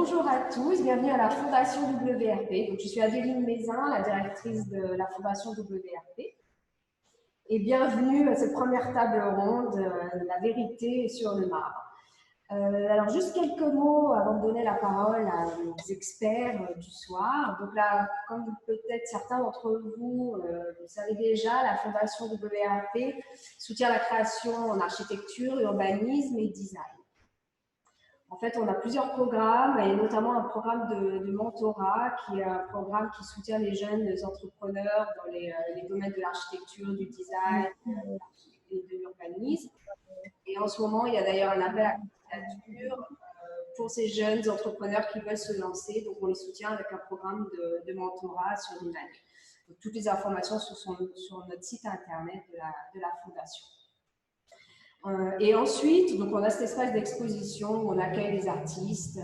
Bonjour à tous, bienvenue à la Fondation WRP. Donc, je suis Adéline Mézin, la directrice de la Fondation WRP. Et bienvenue à cette première table ronde, La vérité sur le marbre. Alors, juste quelques mots avant de donner la parole aux experts du soir. Donc là, comme peut-être certains d'entre vous le savez déjà, la Fondation WRP soutient la création en architecture, urbanisme et design. En fait, on a plusieurs programmes et notamment un programme de mentorat qui est un programme qui soutient les jeunes entrepreneurs dans les domaines de l'architecture, du design et de l'urbanisme. Et en ce moment, il y a d'ailleurs un appel à candidature pour ces jeunes entrepreneurs qui veulent se lancer. Donc, on les soutient avec un programme de mentorat sur une année. Donc, toutes les informations sont sur notre site internet de la Fondation. Et ensuite, donc on a cet espace d'exposition où on accueille les artistes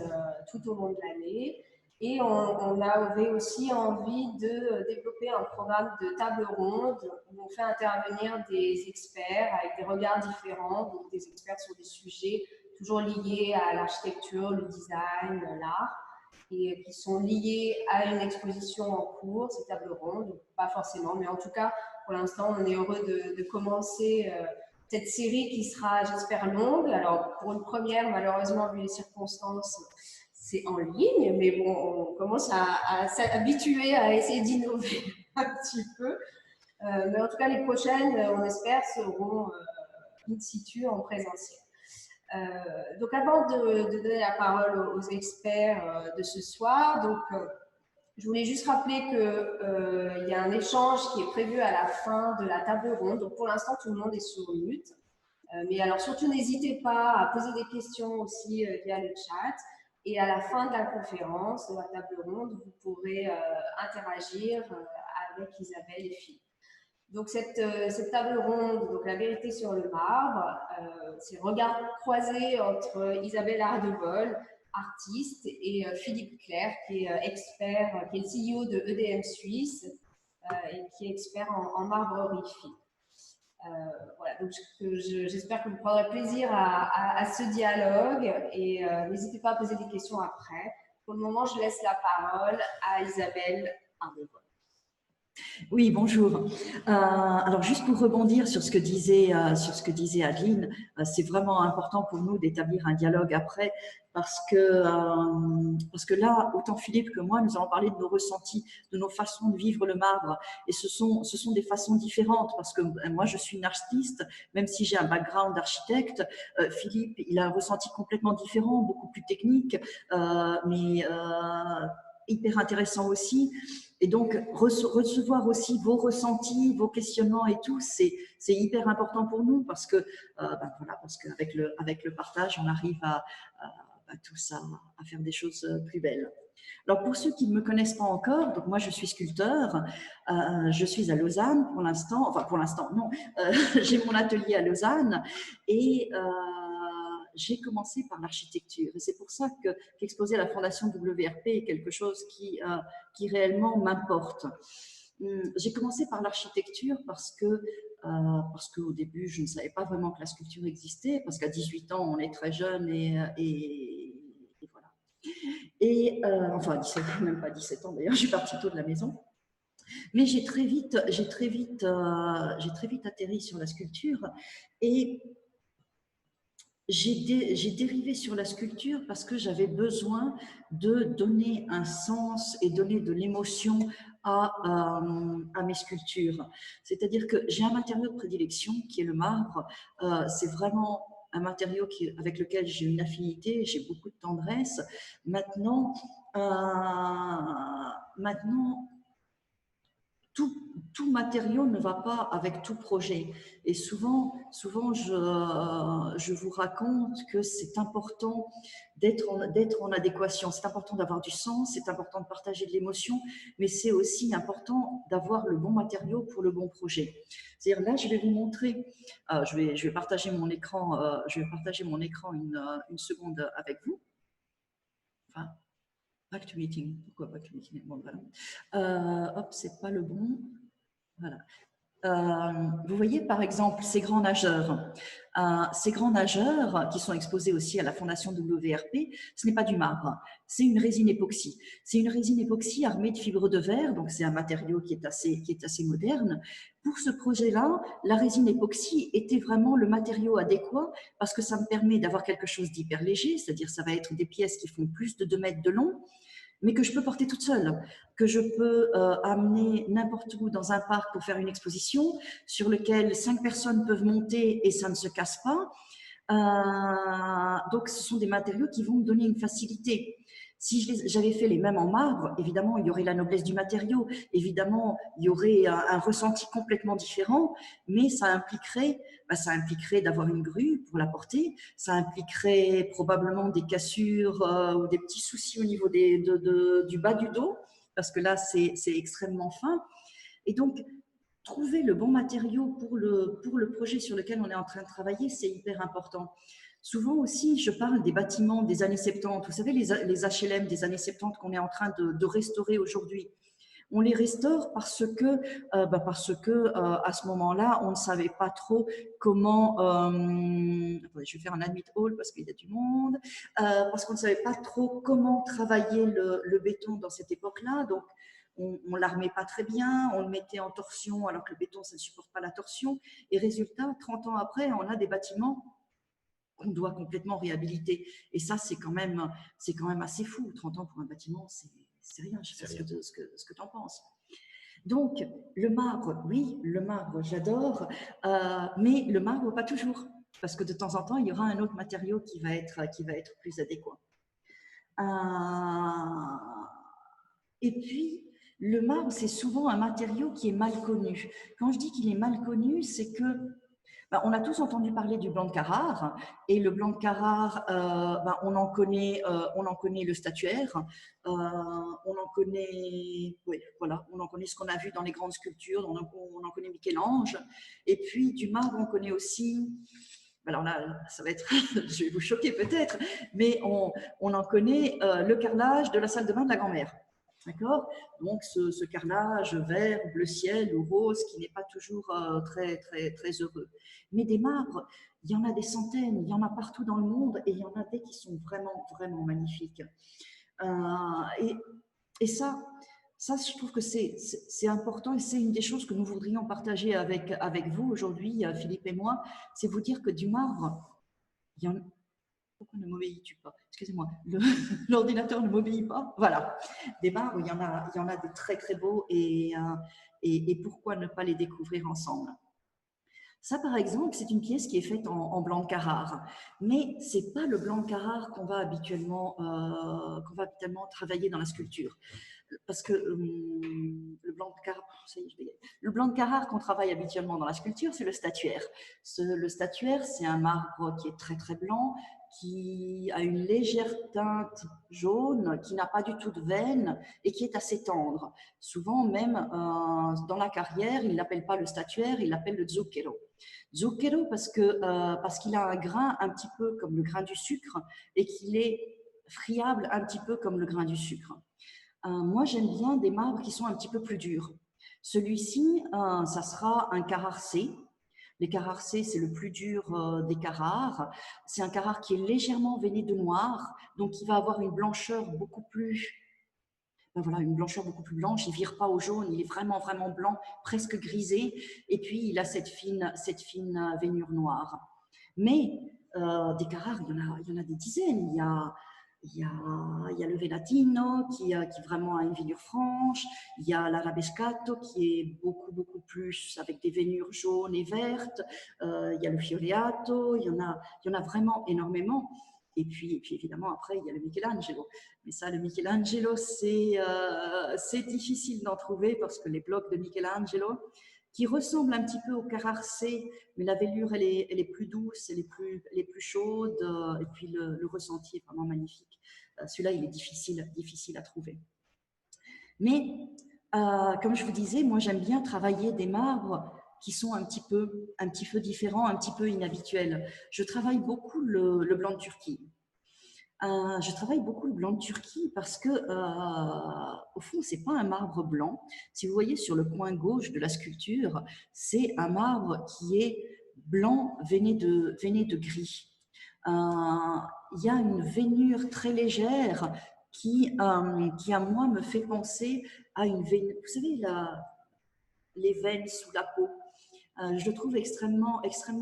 tout au long de l'année. Et on avait aussi envie de développer un programme de table ronde où on fait intervenir des experts avec des regards différents, donc des experts sur des sujets toujours liés à l'architecture, le design, l'art, et qui sont liés à une exposition en cours, ces tables rondes, pas forcément, mais en tout cas, pour l'instant, on est heureux de commencer cette série qui sera, j'espère, longue. Alors, pour une première, malheureusement, vu les circonstances, c'est en ligne, mais bon, on commence à s'habituer à essayer d'innover un petit peu. Mais en tout cas, les prochaines, on espère, seront in situ, en présentiel. Donc, avant de donner la parole aux experts de ce soir, je voulais juste rappeler qu'il y a un échange qui est prévu à la fin de la table ronde. Donc, pour l'instant, tout le monde est sur mute. Mais alors, surtout, n'hésitez pas à poser des questions aussi via le chat. Et à la fin de la conférence, de la table ronde, vous pourrez interagir avec Isabelle et Philippe. Donc, cette table ronde, donc la vérité sur le marbre, c'est regard croisé entre Isabelle Ardevol, artiste, et Philippe Clerc, qui est expert, qui est le CEO de EDM Suisse et qui est expert en marbrerie fine. Voilà, donc j'espère que vous prendrez plaisir à ce dialogue et n'hésitez pas à poser des questions après. Pour le moment, je laisse la parole à Isabelle Ardevol. Oui, bonjour. Alors, juste pour rebondir sur ce que disait Adeline, c'est vraiment important pour nous d'établir un dialogue après, parce que là, autant Philippe que moi, nous allons parler de nos ressentis, de nos façons de vivre le marbre, et ce sont des façons différentes, parce que moi, je suis une artiste, même si j'ai un background d'architecte. Philippe, il a un ressenti complètement différent, beaucoup plus technique, mais hyper intéressant aussi. Et donc, recevoir aussi vos ressentis, vos questionnements et tout, c'est hyper important pour nous parce que, voilà, parce qu'avec le partage, on arrive à tous à faire des choses plus belles. Alors, pour ceux qui ne me connaissent pas encore, donc moi, je suis sculpteur. Je suis à Lausanne pour l'instant. Enfin, pour l'instant, non. J'ai mon atelier à Lausanne et j'ai commencé par l'architecture. Et c'est pour ça qu'exposer à la Fondation WRP est quelque chose qui réellement m'importe. J'ai commencé par l'architecture parce qu'au début, je ne savais pas vraiment que la sculpture existait, parce qu'à 18 ans, on est très jeune et voilà. Et enfin, 17, même pas 17 ans d'ailleurs, je suis partie tôt de la maison. Mais j'ai très vite atterri sur la sculpture et j'ai dérivé sur la sculpture parce que j'avais besoin de donner un sens et donner de l'émotion à mes sculptures. C'est-à-dire que j'ai un matériau de prédilection qui est le marbre. C'est vraiment un matériau avec lequel j'ai une affinité, j'ai beaucoup de tendresse. Maintenant, tout matériau ne va pas avec tout projet. Et souvent je vous raconte que c'est important d'être en adéquation. C'est important d'avoir du sens, c'est important de partager de l'émotion, mais c'est aussi important d'avoir le bon matériau pour le bon projet. C'est-à-dire là, je vais vous montrer, je vais partager mon écran, une seconde avec vous. Enfin, back to meeting. Pourquoi back to meeting? Bon, voilà. Hop, c'est pas le bon. Voilà. vous voyez par exemple ces grands nageurs. Ces grands nageurs qui sont exposés aussi à la Fondation WRP, ce n'est pas du marbre, c'est une résine époxy. C'est une résine époxy armée de fibres de verre, donc c'est un matériau qui est assez moderne. Pour ce projet-là, la résine époxy était vraiment le matériau adéquat parce que ça me permet d'avoir quelque chose d'hyper léger, c'est-à-dire ça va être des pièces qui font plus de 2 mètres de long, mais que je peux porter toute seule, que je peux amener n'importe où dans un parc pour faire une exposition, sur lequel 5 personnes peuvent monter et ça ne se casse pas. Donc, ce sont des matériaux qui vont me donner une facilité. Si j'avais fait les mêmes en marbre, évidemment, il y aurait la noblesse du matériau, évidemment, il y aurait un ressenti complètement différent, mais ça impliquerait d'avoir une grue pour la porter, ça impliquerait probablement des cassures ou des petits soucis au niveau du bas du dos, parce que là, c'est extrêmement fin. Et donc, trouver le bon matériau pour le projet sur lequel on est en train de travailler, c'est hyper important. Souvent aussi, je parle des bâtiments des années 70. Vous savez, les HLM des années 70 qu'on est en train de restaurer aujourd'hui. On les restaure parce que à ce moment-là, on ne savait pas trop comment. Attendez, je vais faire un admit all parce qu'il y a du monde. Parce qu'on ne savait pas trop comment travailler le béton dans cette époque-là. Donc, on ne l'armait pas très bien, on le mettait en torsion alors que le béton, ça ne supporte pas la torsion. Et résultat, 30 ans après, on a des bâtiments qu'on doit complètement réhabiliter. Et ça, c'est quand même assez fou. 30 ans pour un bâtiment, c'est rien. Je sais pas ce que tu en penses. Donc, le marbre, oui, le marbre, j'adore, mais le marbre, pas toujours. Parce que de temps en temps, il y aura un autre matériau qui va être plus adéquat. Et puis, le marbre, c'est souvent un matériau qui est mal connu. Quand je dis qu'il est mal connu, c'est que on a tous entendu parler du blanc de Carrare, et le blanc de Carrare, on en connaît le statuaire, on en connaît, oui, voilà, on en connaît ce qu'on a vu dans les grandes sculptures, on en connaît Michel-Ange, et puis du marbre, on connaît aussi. Alors là, ça va être, je vais vous choquer peut-être, mais on en connaît le carrelage de la salle de bain de la grand-mère. D'accord? Donc, ce carrelage vert, bleu ciel ou rose qui n'est pas toujours très, très, très heureux. Mais des marbres, il y en a des centaines, il y en a partout dans le monde et il y en a des qui sont vraiment, vraiment magnifiques. Et ça, je trouve que c'est important et c'est une des choses que nous voudrions partager avec vous aujourd'hui, Philippe et moi, c'est vous dire que du marbre, il y en a. Pourquoi ne m'obéis-tu pas? Excusez-moi, l'ordinateur ne m'obéit pas. Voilà, des marbres, il y en a des très très beaux et pourquoi ne pas les découvrir ensemble? Ça, par exemple, c'est une pièce qui est faite en blanc de Carrare, mais c'est pas le blanc de Carrare qu'on va habituellement travailler dans la sculpture, parce que le blanc de Carrare, le blanc de Carrare qu'on travaille habituellement dans la sculpture, c'est le statuaire. Le statuaire, c'est un marbre qui est très très blanc, qui a une légère teinte jaune, qui n'a pas du tout de veine et qui est assez tendre. Souvent, même dans la carrière, ils ne l'appellent pas le statuaire, ils l'appellent le zucchero. Zucchero parce qu'il a un grain un petit peu comme le grain du sucre et qu'il est friable un petit peu comme le grain du sucre. Moi, j'aime bien des marbres qui sont un petit peu plus durs. Celui-ci, ça sera un Carrare C. Les Carrare C, c'est le plus dur des Carrare. C'est un Carrare qui est légèrement veiné de noir, donc il va avoir une blancheur beaucoup plus, une blancheur beaucoup plus blanche. Il vire pas au jaune, il est vraiment vraiment blanc, presque grisé. Et puis il a cette fine veinure noire. Mais des Carrare, il y en a des dizaines. Il y a le Venatino qui vraiment a une veinure franche. Il y a l'Arabescato qui est beaucoup, beaucoup plus avec des veinures jaunes et vertes. Il y a le Fioreato. Il y en a vraiment énormément. Et puis évidemment, après, il y a le Michelangelo. Mais ça, le Michelangelo, c'est difficile d'en trouver parce que les blocs de Michelangelo, qui ressemblent un petit peu au Carrare C, mais la velours, elle est plus douce, elle est plus chaude, et puis le ressenti est vraiment magnifique. Celui-là, il est difficile à trouver. Mais, comme je vous disais, moi, j'aime bien travailler des marbres qui sont un petit peu différents, un petit peu inhabituels. Je travaille beaucoup le blanc de Turquie. Je travaille beaucoup le blanc de Turquie parce que, au fond, c'est pas un marbre blanc. Si vous voyez sur le coin gauche de la sculpture, c'est un marbre qui est blanc veiné de gris. Il y a une veinure très légère qui, à moi, me fait penser à une veinure. Vous savez, les veines sous la peau. Je le trouve extrêmement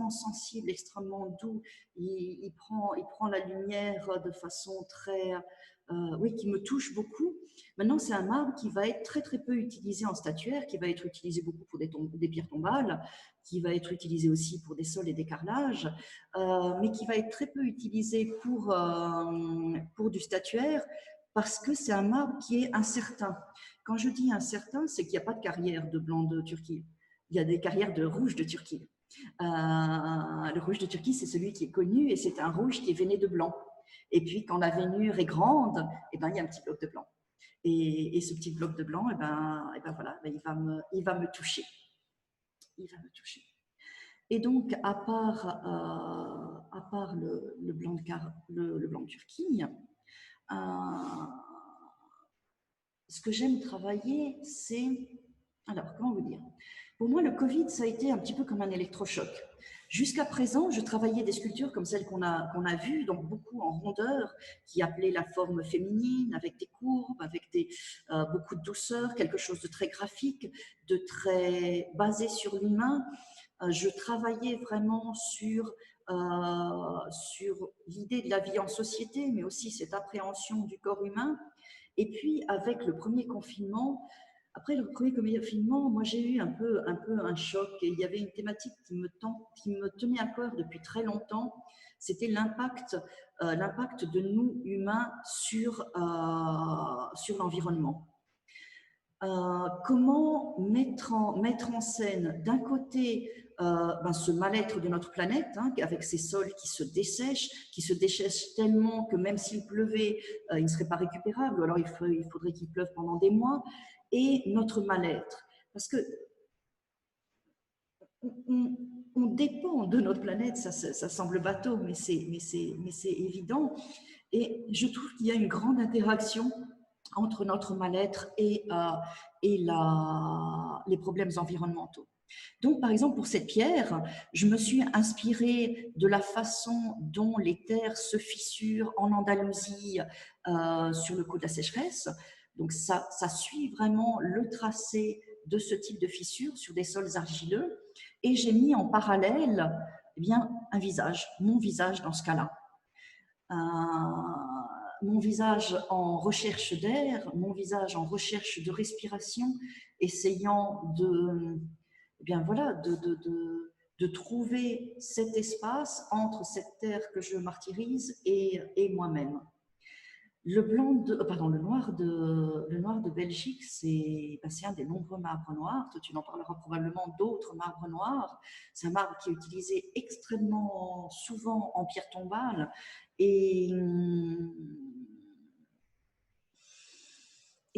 sensible, extrêmement doux. Il prend la lumière de façon très, oui, qui me touche beaucoup. Maintenant, c'est un marbre qui va être très peu utilisé en statuaire, qui va être utilisé beaucoup pour des pierres tombales, qui va être utilisé aussi pour des sols et des carrelages, mais qui va être très peu utilisé pour du statuaire parce que c'est un marbre qui est incertain. Quand je dis incertain, c'est qu'il n'y a pas de carrière de blanc de Turquie. Il y a des carrières de rouge de Turquie. Le rouge de Turquie, c'est celui qui est connu et c'est un rouge qui est veiné de blanc. Et puis, quand la veinure est grande, eh ben, il y a un petit bloc de blanc. Et ce petit bloc de blanc, voilà, il va me toucher. Il va me toucher. Et donc, à part le blanc le blanc de Turquie, ce que j'aime travailler, c'est... Alors, comment vous dire? Pour moi, le Covid, ça a été un petit peu comme un électrochoc. Jusqu'à présent, je travaillais des sculptures comme celles qu'on a vues, donc beaucoup en rondeur, qui appelaient la forme féminine, avec des courbes, avec beaucoup de douceur, quelque chose de très graphique, de très basé sur l'humain. Je travaillais vraiment sur l'idée de la vie en société, mais aussi cette appréhension du corps humain. Et puis, avec le premier confinement, après le premier confinement, moi j'ai eu un peu un choc et il y avait une thématique qui me tenait à cœur depuis très longtemps. C'était l'impact de nous humains sur l'environnement. Comment mettre en scène d'un côté ce mal-être de notre planète, hein, avec ces sols qui se dessèchent tellement que même s'il pleuvait, ils ne seraient pas récupérables, ou alors il faudrait qu'il pleuve pendant des mois, et notre mal-être. Parce que on dépend de notre planète, ça semble bateau, mais c'est évident. Et je trouve qu'il y a une grande interaction entre notre mal-être et les problèmes environnementaux. Donc, par exemple, pour cette pierre, je me suis inspirée de la façon dont les terres se fissurent en Andalousie sur le coup de la sécheresse. Donc, ça suit vraiment le tracé de ce type de fissure sur des sols argileux. Et j'ai mis en parallèle eh bien, mon visage dans ce cas-là. Mon visage en recherche d'air, mon visage en recherche de respiration, essayant eh bien voilà, de trouver cet espace entre cette terre que je martyrise et moi-même. Le noir de Belgique, c'est un des nombreux marbres noirs. Toi, tu en parleras probablement d'autres marbres noirs. C'est un marbre qui est utilisé extrêmement souvent en pierre tombale. Et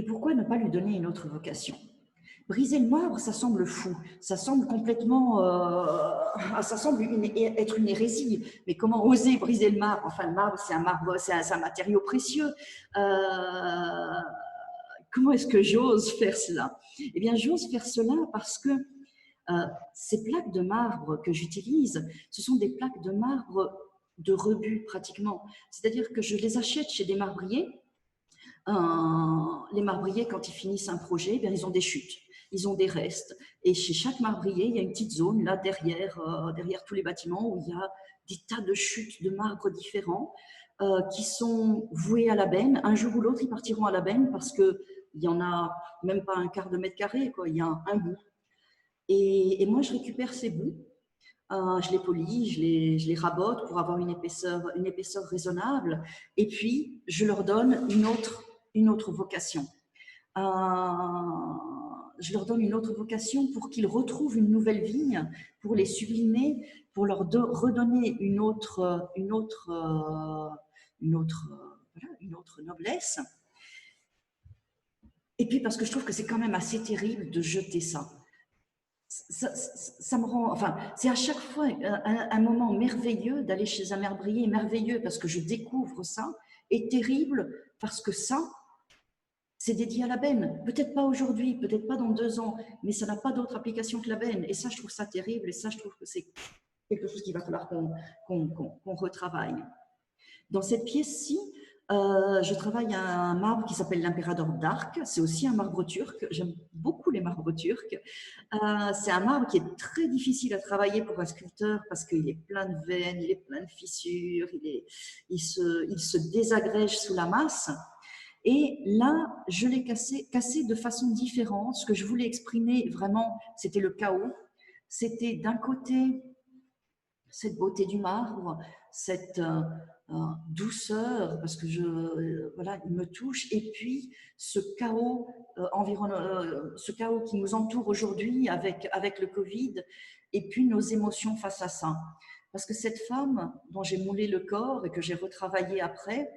pourquoi ne pas lui donner une autre vocation? Briser le marbre, ça semble fou, ça semble complètement, ça semble être une hérésie. Mais comment oser briser le marbre? Enfin, le marbre, c'est un matériau précieux. Comment est-ce que j'ose faire cela? Eh bien, j'ose faire cela parce que ces plaques de marbre que j'utilise, ce sont des plaques de marbre de rebut pratiquement. C'est-à-dire que je les achète chez des marbriers. Les marbriers, quand ils finissent un projet, bien, ils ont des chutes, ils ont des restes. Et chez chaque marbrier, il y a une petite zone là derrière tous les bâtiments où il y a des tas de chutes de marbre différents qui sont voués à la benne. Un jour ou l'autre, ils partiront à la benne parce qu'il n'y en a même pas un quart de mètre carré, quoi. Il y a un bout. Et moi, je récupère ces bouts. Je les polis, je les rabote pour avoir une épaisseur raisonnable. Et puis, je leur donne une autre vocation. Je leur donne une autre vocation pour qu'ils retrouvent une nouvelle vie, pour les sublimer, pour leur redonner une autre noblesse. Et puis parce que je trouve que c'est quand même assez terrible de jeter ça. Ça me rend, enfin, c'est à chaque fois un moment merveilleux d'aller chez un marbrier, merveilleux parce que je découvre ça est terrible parce que ça, c'est dédié à la benne. Peut-être pas aujourd'hui, peut-être pas dans 2 ans, mais ça n'a pas d'autre application que la benne. Et ça, je trouve ça terrible. Et ça, je trouve que c'est quelque chose qu'il va falloir qu'on retravaille. Dans cette pièce-ci, je travaille à un marbre qui s'appelle l'impérator d'Arc. C'est aussi un marbre turc. J'aime beaucoup les marbres turcs. C'est un marbre qui est très difficile à travailler pour un sculpteur parce qu'il est plein de veines, il est plein de fissures, il se désagrège sous la masse. Et là, je l'ai cassé de façon différente. Ce que je voulais exprimer vraiment, c'était le chaos. C'était d'un côté cette beauté du marbre, cette douceur, parce que voilà, il me touche, et puis ce chaos ce chaos qui nous entoure aujourd'hui avec le Covid, et puis nos émotions face à ça. Parce que cette femme dont j'ai moulé le corps et que j'ai retravaillé après,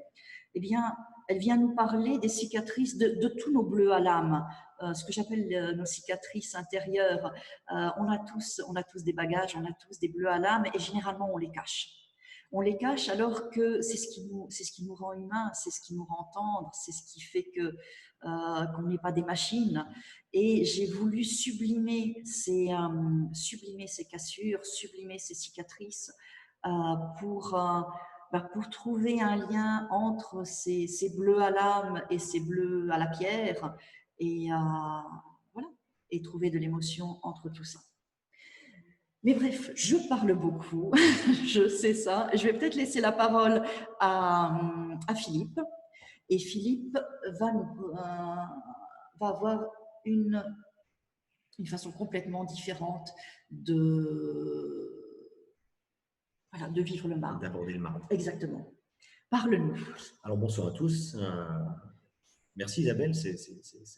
eh bien, elle vient nous parler des cicatrices, de tous nos bleus à l'âme, ce que j'appelle nos cicatrices intérieures. On a tous des bagages, on a tous des bleus à l'âme et généralement on les cache. On les cache alors que c'est ce qui nous rend humains, c'est ce qui nous rend tendres, c'est ce qui fait qu'on n'est pas des machines. Et j'ai voulu sublimer ces cassures, sublimer ces cicatrices pour trouver un lien entre ces bleus à l'âme et ces bleus à la pierre et, voilà, et trouver de l'émotion entre tout ça. Mais bref, je parle beaucoup, je sais ça. Je vais peut-être laisser la parole à Philippe. Et Philippe va avoir une façon complètement différente voilà, de vivre le marbre. D'aborder le marbre. Exactement. Parle-nous. Alors bonsoir à tous. Merci Isabelle, c'est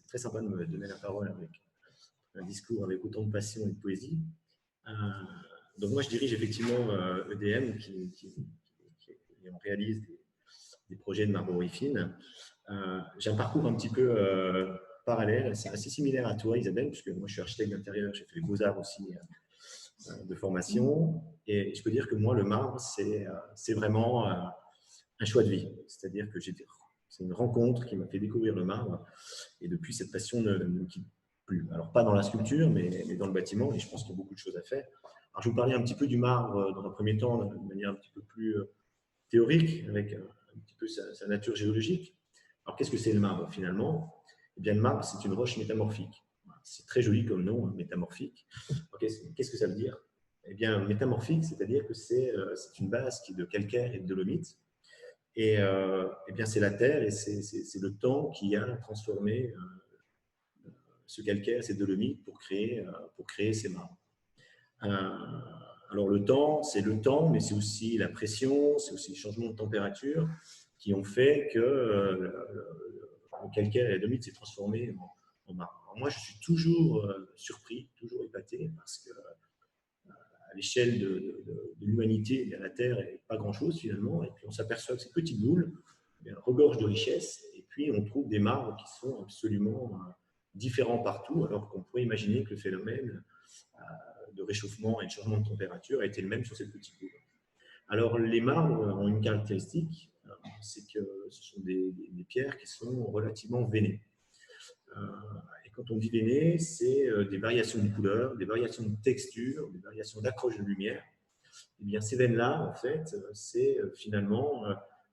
très sympa de me donner la parole avec un discours avec autant de passion et de poésie. Donc moi je dirige effectivement EDM qui réalise des projets de marbrerie fine. J'ai un parcours un petit peu parallèle, c'est assez similaire à toi Isabelle, puisque moi je suis architecte d'intérieur, j'ai fait les beaux-arts aussi de formation, et je peux dire que moi le marbre c'est vraiment un choix de vie, c'est-à-dire que c'est une rencontre qui m'a fait découvrir le marbre, et depuis cette passion ne me quitte plus. Alors pas dans la sculpture, mais dans le bâtiment, et je pense qu'il y a beaucoup de choses à faire. Alors je vais vous parler un petit peu du marbre dans un premier temps, de manière un petit peu plus théorique, avec un petit peu sa nature géologique. Alors qu'est-ce que c'est le marbre finalement? Eh bien le marbre c'est une roche métamorphique. C'est très joli comme nom, métamorphique. Qu'est-ce que ça veut dire? Eh bien métamorphique, c'est-à-dire que c'est une base qui est de calcaire et de dolomite. Et eh bien c'est la terre et c'est le temps qui a transformé ce calcaire, ces dolomites pour créer ces marbres. Alors le temps, mais c'est aussi la pression, c'est aussi les changements de température qui ont fait que le calcaire et la dolomite s'est transformé en marbre. Alors moi, je suis toujours surpris, toujours épaté, parce que à l'échelle de l'humanité, la Terre n'est pas grand-chose finalement, et puis on s'aperçoit que ces petites boules regorgent de richesses, et puis on trouve des marbres qui sont absolument différents partout, alors qu'on pourrait imaginer que le phénomène de réchauffement et de changement de température a été le même sur ces petites boules. Alors les marbres ont une caractéristique, c'est que ce sont des pierres qui sont relativement veinées. Et quand on dit veiné, c'est des variations de couleur, des variations de texture, des variations d'accroche de lumière. Et bien ces veines-là, en fait, c'est finalement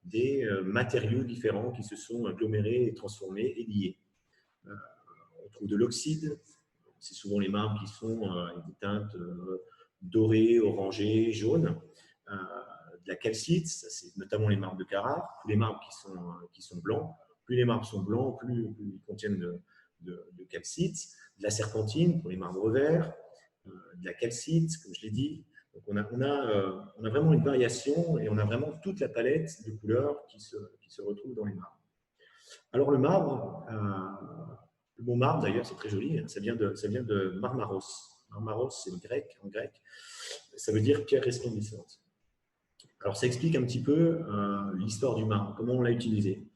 des matériaux différents qui se sont agglomérés et transformés et liés. On trouve de l'oxyde, c'est souvent les marbres qui sont avec des teintes dorées, orangées, jaunes. De la calcite, c'est notamment les marbres de Carrare, tous les marbres qui sont blancs. Plus les marbres sont blancs, plus ils contiennent de calcite, de la serpentine pour les marbres verts, de la calcite, comme je l'ai dit. Donc on a vraiment une variation et on a vraiment toute la palette de couleurs qui se retrouve dans les marbres. Alors le marbre, le mot marbre d'ailleurs c'est très joli, ça vient de marmaros. Marmaros c'est en grec, ça veut dire pierre resplendissante. Alors ça explique un petit peu l'histoire du marbre, comment on l'a utilisé.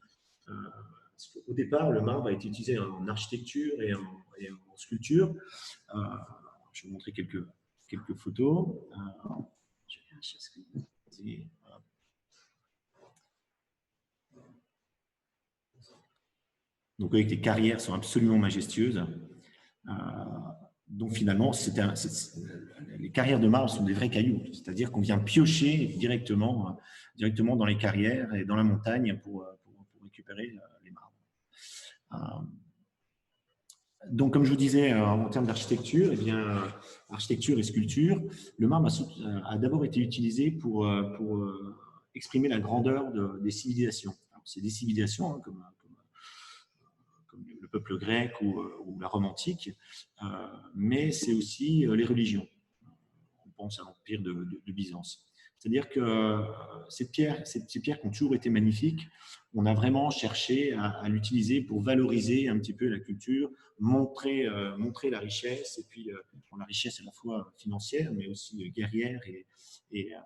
Au départ, le marbre a été utilisé en architecture et en sculpture. Je vais vous montrer quelques photos. Je vais chercher. Donc, avec les carrières sont absolument majestueuses. Donc, finalement, les carrières de marbre sont des vrais cailloux. C'est-à-dire qu'on vient piocher directement dans les carrières et dans la montagne pour récupérer les marbres. Donc, comme je vous disais, en termes d'architecture, eh bien, architecture et sculpture, le marbre a d'abord été utilisé pour exprimer la grandeur des civilisations. C'est des civilisations hein, comme le peuple grec ou la Rome antique, mais c'est aussi les religions. On pense à l'empire de Byzance. C'est-à-dire que ces pierres qui ont toujours été magnifiques, on a vraiment cherché à l'utiliser pour valoriser un petit peu la culture, montrer la richesse, et puis la richesse à la fois financière, mais aussi guerrière et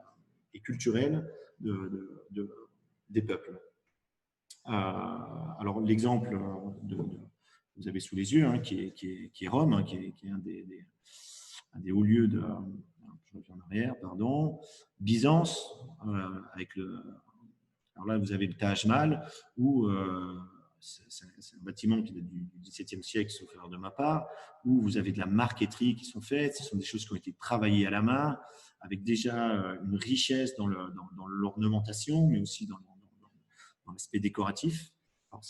culturelle des peuples. Alors l'exemple vous avez sous les yeux, hein, qui est Rome, hein, qui est un des hauts lieux de je reviens en arrière, pardon, Byzance, avec alors là vous avez le Taj Mahal, où c'est un bâtiment qui date du XVIIe siècle, sauf erreur de ma part, où vous avez de la marqueterie qui sont faites, ce sont des choses qui ont été travaillées à la main, avec déjà une richesse dans l'ornementation, mais aussi dans l'aspect décoratif. Alors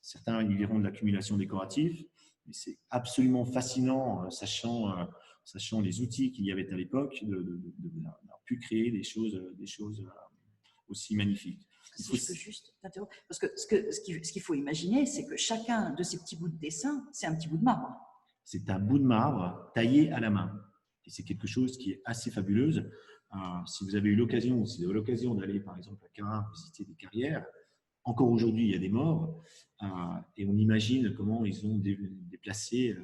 certains y verront de l'accumulation décorative, mais c'est absolument fascinant, sachant les outils qu'il y avait à l'époque, d'avoir pu créer des choses aussi magnifiques. Si je peux juste t'interrompre, parce que ce qu'il faut imaginer, c'est que chacun de ces petits bouts de dessin, c'est un petit bout de marbre. C'est un bout de marbre taillé à la main. Et c'est quelque chose qui est assez fabuleuse. Si vous avez eu l'occasion d'aller, par exemple, à Carrare, visiter des carrières, encore aujourd'hui, il y a des morts, et on imagine comment ils ont déplacé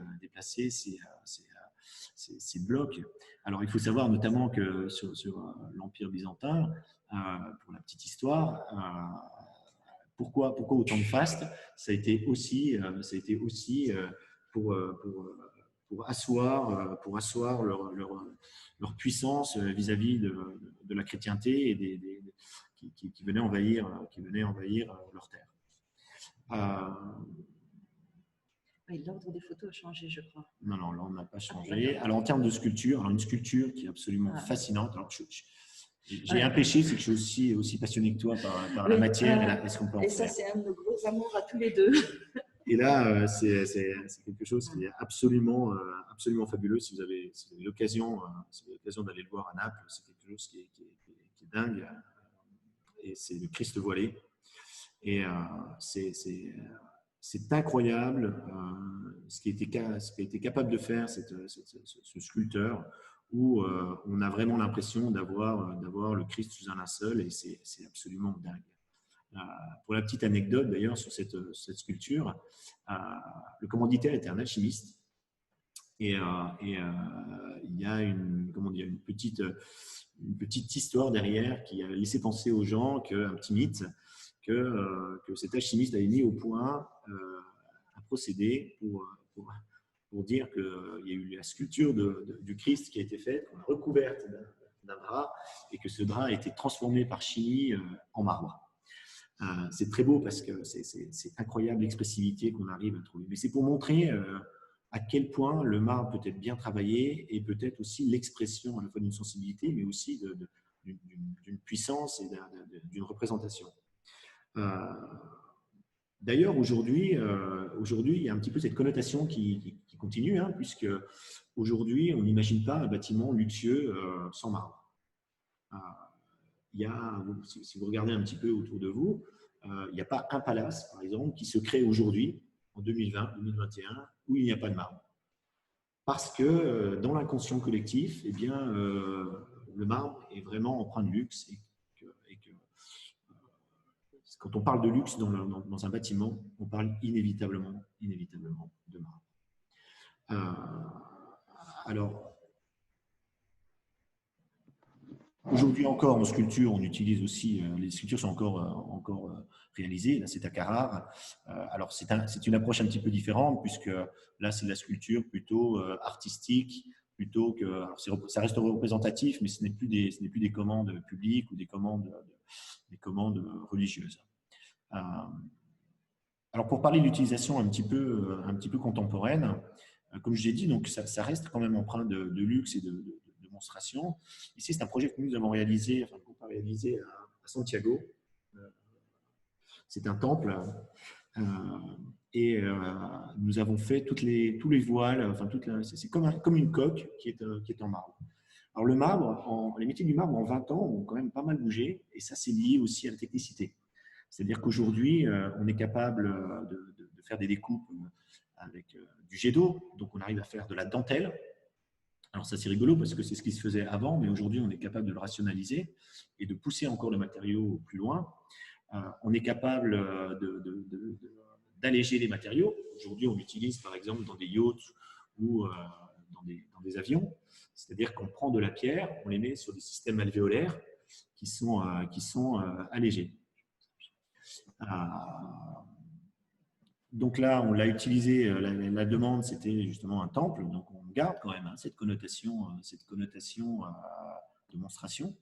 ces blocs. Alors, il faut savoir notamment que sur l'Empire byzantin, pour la petite histoire, pourquoi autant de fastes? Ça a été aussi pour asseoir leur puissance vis-à-vis de la chrétienté et qui venaient envahir leur terre. Oui, l'ordre des photos a changé, je crois. Non, là, on n'a pas changé. Alors, en termes de sculpture, une sculpture qui est absolument fascinante. Alors, j'ai un péché, c'est que je suis aussi passionné que toi par la matière et ce qu'on peut en faire. Et ça, c'est un de nos gros amours à tous les deux. Et là, c'est quelque chose qui est absolument fabuleux. Si vous avez l'occasion d'aller le voir à Naples, c'est quelque chose qui est dingue. Et c'est le Christ voilé. Et c'est incroyable ce qui a été capable de faire ce sculpteur, où on a vraiment l'impression d'avoir le Christ sous un linceul, et c'est absolument dingue. Pour la petite anecdote d'ailleurs sur cette sculpture, le commanditaire était un alchimiste, et il y a une petite histoire derrière qui a laissé penser aux gens un petit mythe que cet alchimiste avait mis au point un procédé pour dire qu'il y a eu la sculpture du Christ qui a été faite, qu'on a recouverte d'un drap, et que ce drap a été transformé par chimie en marbre. C'est très beau parce que c'est incroyable l'expressivité qu'on arrive à trouver. Mais c'est pour montrer à quel point le marbre peut être bien travaillé, et peut-être aussi l'expression à la fois d'une sensibilité, mais aussi d'une puissance et d'une représentation. D'ailleurs, aujourd'hui, il y a un petit peu cette connotation qui continue, hein, puisque aujourd'hui, on n'imagine pas un bâtiment luxueux sans marbre. Si vous regardez un petit peu autour de vous, il n'y a pas un palace, par exemple, qui se crée aujourd'hui, en 2020, 2021, où il n'y a pas de marbre. Parce que dans l'inconscient collectif, eh bien, le marbre est vraiment empreint de luxe, et que quand on parle de luxe dans un bâtiment, on parle inévitablement de marbre. Alors, aujourd'hui encore, en sculpture, on utilise aussi, les sculptures sont encore réalisées. Là, c'est à Carrare. Alors, c'est une approche un petit peu différente, puisque là, c'est de la sculpture plutôt artistique, plutôt que… Alors, ça reste représentatif, mais ce n'est plus des commandes publiques ou des commandes religieuses. Alors, pour parler de l'utilisation un petit peu contemporaine, comme je l'ai dit, donc ça reste quand même empreint de luxe et de démonstration. Ici, c'est un projet que nous avons réalisé, enfin, qu'on a réalisé à Santiago. C'est un temple. Et nous avons fait tous les voiles, enfin, c'est comme une coque qui est en marbre. Alors, le marbre, les métiers du marbre en 20 ans ont quand même pas mal bougé, et ça, c'est lié aussi à la technicité. C'est-à-dire qu'aujourd'hui, on est capable de faire des découpes avec du jet d'eau, donc on arrive à faire de la dentelle. Alors ça, c'est rigolo parce que c'est ce qui se faisait avant, mais aujourd'hui, on est capable de le rationaliser et de pousser encore le matériau plus loin. On est capable d'alléger les matériaux. Aujourd'hui, on l'utilise par exemple dans des yachts ou dans des avions. C'est-à-dire qu'on prend de la pierre, on les met sur des systèmes alvéolaires qui sont allégés. Donc là, on l'a utilisé, la demande, c'était justement un temple, donc on garde quand même cette connotation de monstration.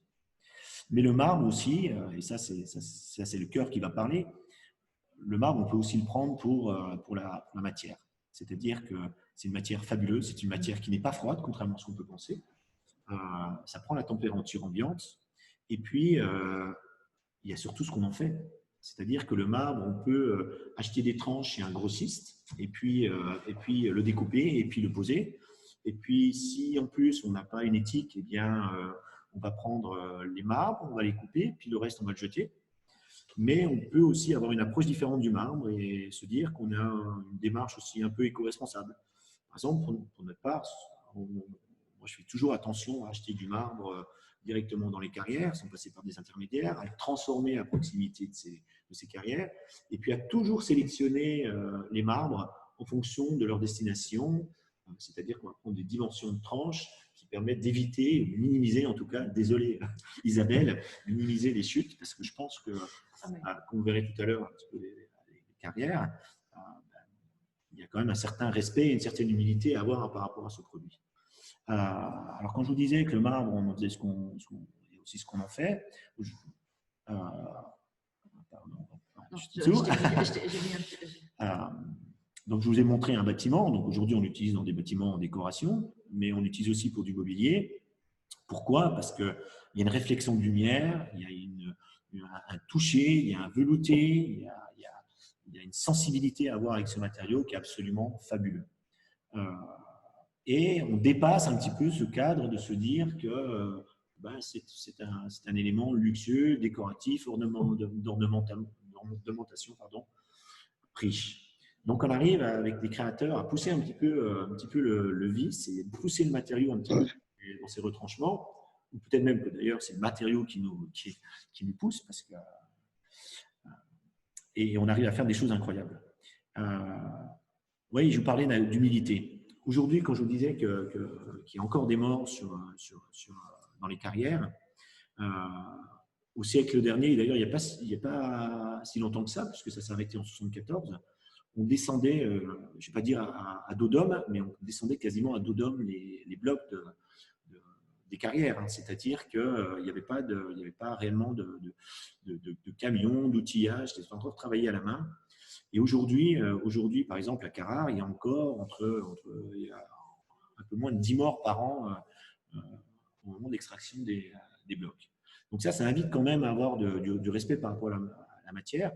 Mais le marbre aussi, et ça c'est le cœur qui va parler, le marbre, on peut aussi le prendre pour la matière. C'est-à-dire que c'est une matière fabuleuse, c'est une matière qui n'est pas froide, contrairement à ce qu'on peut penser. Ça prend la température ambiante, et puis il y a surtout ce qu'on en fait. C'est-à-dire que le marbre, on peut acheter des tranches chez un grossiste et puis le découper et puis le poser. Et puis, si en plus on n'a pas une éthique, eh bien, on va prendre les marbres, on va les couper, puis le reste, on va le jeter. Mais on peut aussi avoir une approche différente du marbre et se dire qu'on a une démarche aussi un peu éco-responsable. Par exemple, pour notre part, moi, je fais toujours attention à acheter du marbre directement dans les carrières, sans passer par des intermédiaires, à le transformer à proximité de ces carrières, et puis à toujours sélectionner les marbres en fonction de leur destination, c'est-à-dire qu'on va prendre des dimensions de tranches qui permettent d'éviter, de minimiser en tout cas, désolé Isabelle, minimiser les chutes, parce que je pense que, comme vous verrez tout à l'heure, un petit peu les carrières, il y a quand même un certain respect et une certaine humilité à avoir par rapport à ce produit. Alors, quand je vous disais que le marbre, on en faisait aussi ce qu'on en fait. Donc, je vous ai montré un bâtiment. Donc, aujourd'hui, on l'utilise dans des bâtiments en décoration, mais on l'utilise aussi pour du mobilier. Pourquoi? Parce qu'il y a une réflexion de lumière, il y a un toucher, il y a un velouté, il y a une sensibilité à avoir avec ce matériau qui est absolument fabuleux. Et on dépasse un petit peu ce cadre de se dire que c'est un élément luxueux, décoratif, d'ornementation, riche. Donc, on arrive avec des créateurs à pousser un petit peu le vice et pousser le matériau un petit peu dans ses retranchements, ou peut-être même que d'ailleurs c'est le matériau qui nous pousse, parce que, et on arrive à faire des choses incroyables. Oui, je vous parlais d'humilité. Aujourd'hui, quand je vous disais qu'il y a encore des morts dans les carrières, au siècle dernier, d'ailleurs il n'y a pas si longtemps que ça, puisque ça s'est arrêté en 1974, on descendait, je ne vais pas dire à dos d'homme, mais on descendait quasiment à dos d'homme les blocs des carrières. Hein. C'est-à-dire qu'il n'y avait pas réellement de camions, d'outillage, c'était encore travaillé à la main. Et aujourd'hui, par exemple, à Carrare, il y a encore il y a un peu moins de 10 morts par an au moment d'extraction des blocs. Donc ça invite quand même à avoir du respect par rapport à la matière.